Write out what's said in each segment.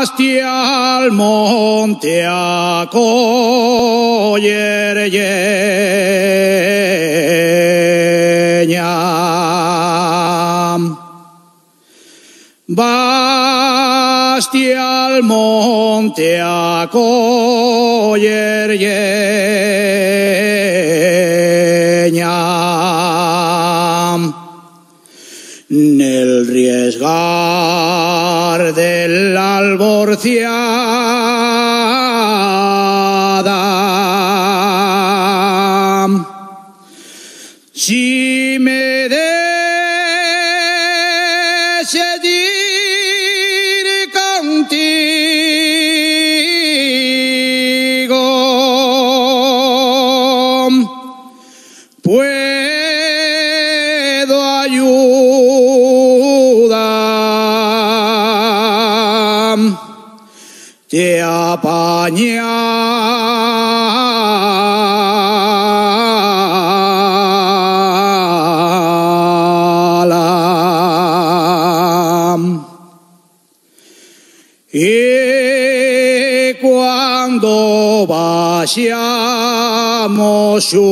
al monte a coller lleña. Basti al monte a coller lleña. Nel riesgar del alborciada, si me decidir contigo, puedo ayudar, te apañala. Y cuando vayamos juntos,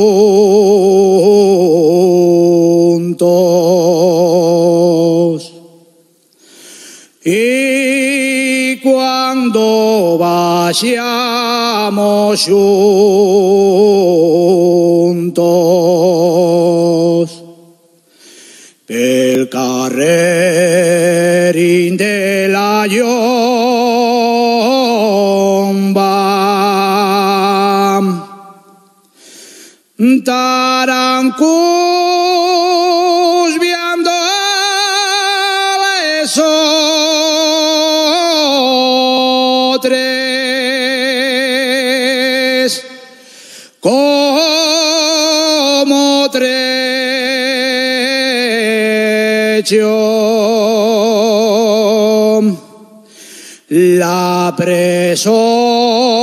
y cuando vayamos juntos, el carrerín de la Llomba, Tarancús viendo tres, como trecho, la preso